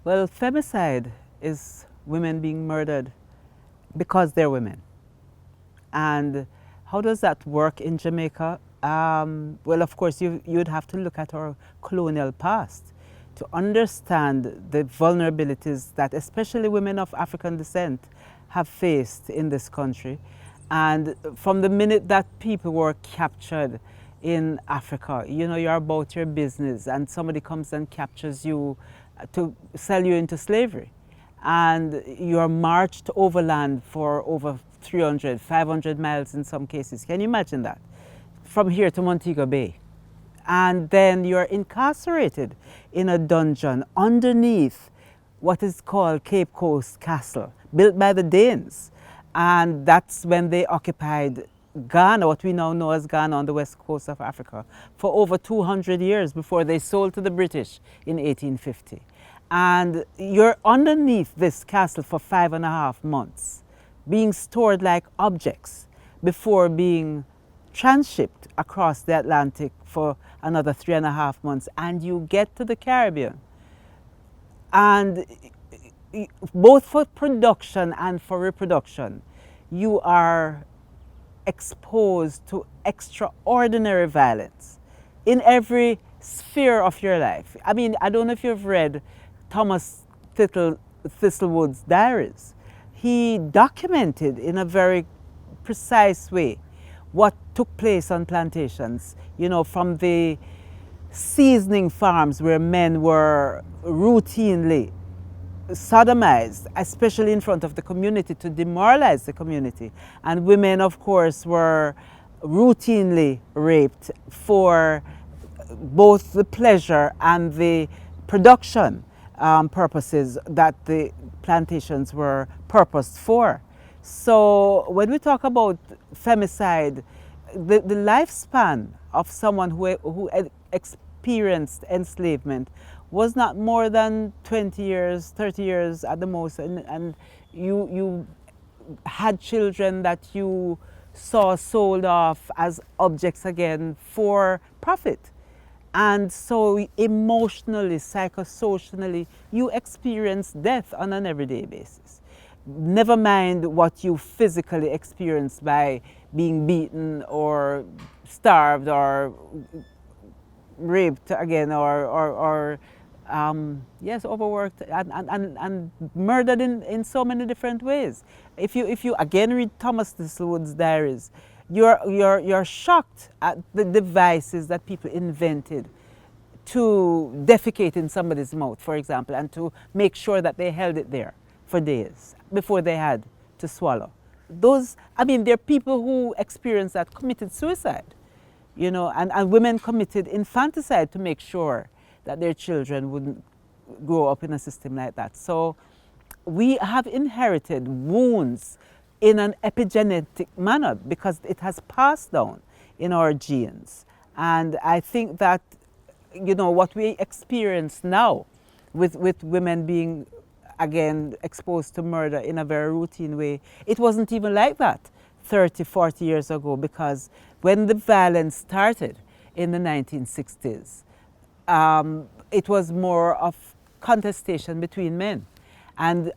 Well, femicide is women being murdered because they're women. And how does that work in Jamaica? Well, of course, you'd have to look at our colonial past to understand the vulnerabilities that especially women of African descent have faced in this country. And from the minute that people were captured in Africa, you know, you're about your business and somebody comes and captures you to sell you into slavery. And you're marched overland for over 300, 500 miles in some cases. Can you imagine that? From here to Montego Bay. And then you're incarcerated in a dungeon underneath what is called Cape Coast Castle, built by the Danes. And that's when they occupied Ghana, what we now know as Ghana on the west coast of Africa, for over 200 years before they sold to the British in 1850. And you're underneath this castle for 5.5 months, being stored like objects before being transshipped across the Atlantic for another 3.5 months. And you get to the Caribbean. And both for production and for reproduction, you are exposed to extraordinary violence in every sphere of your life. I mean, I don't know if you've read Thomas Thistlewood's diaries. He documented in a very precise way what took place on plantations, you know, from the seasoning farms where men were routinely sodomized, especially in front of the community to demoralize the community. And women, of course, were routinely raped for both the pleasure and the production purposes that the plantations were purposed for. So when we talk about femicide, the lifespan of someone who experienced enslavement was not more than 20 years, 30 years at the most, and you had children that you saw sold off as objects again for profit. And so emotionally, psychosocially, you experience death on an everyday basis. Never mind what you physically experience by being beaten or starved or raped again or yes, overworked and murdered in so many different ways. If you again read Thomas Thistlewood's diaries, you're shocked at the devices that people invented to defecate in somebody's mouth, for example, and to make sure that they held it there for days before they had to swallow. Those, I mean, there are people who experienced that, committed suicide, you know, and women committed infanticide to make sure that their children wouldn't grow up in a system like that. So we have inherited wounds in an epigenetic manner because it has passed down in our genes. And I think that, you know, what we experience now with women being, again, exposed to murder in a very routine way, it wasn't even like that 30, 40 years ago, because when the violence started in the 1960s, it was more of contestation between men. And,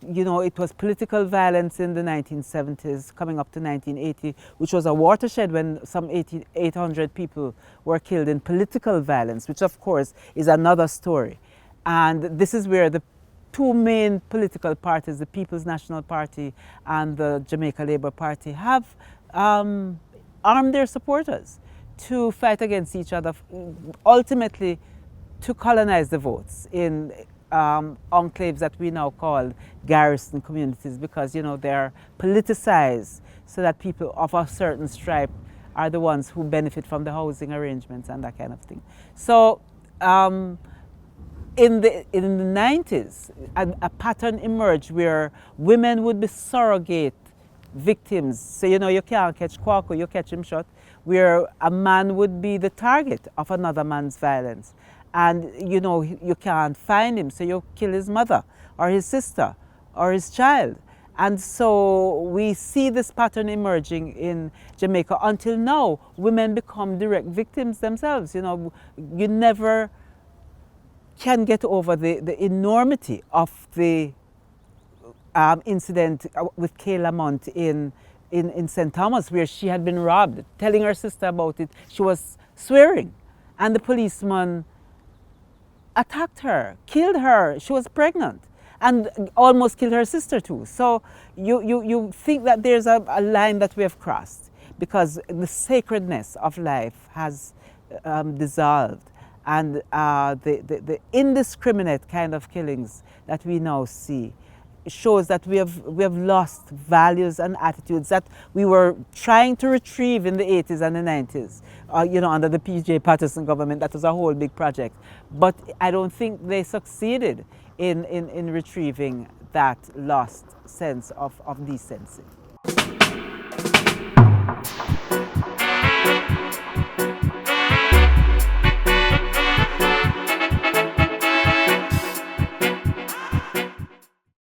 you know, it was political violence in the 1970s, coming up to 1980, which was a watershed when some 800 people were killed in political violence, which, of course, is another story. And this is where the two main political parties, the People's National Party and the Jamaica Labour Party, have armed their supporters to fight against each other, ultimately to colonize the votes in enclaves that we now call garrison communities, because, you know, they're politicized so that people of a certain stripe are the ones who benefit from the housing arrangements and that kind of thing. So in the 90s, a pattern emerged where women would be surrogate victims. So, you know, you can't catch Kwaku, you catch him shot, where a man would be the target of another man's violence. And, you know, you can't find him, so you kill his mother or his sister or his child. And so we see this pattern emerging in Jamaica until now. Women become direct victims themselves. You know, you never can get over the enormity of the incident with Kay Lamont in St. Thomas, where she had been robbed, telling her sister about it. She was swearing, and the policeman attacked her, killed her. She was pregnant, and almost killed her sister too. So you think that there's a line that we have crossed, because the sacredness of life has dissolved, and the indiscriminate kind of killings that we now see shows that we have lost values and attitudes that we were trying to retrieve in the 80s and the 90s, under the P.J. Patterson government. That was a whole big project. But I don't think they succeeded in retrieving that lost sense of decency.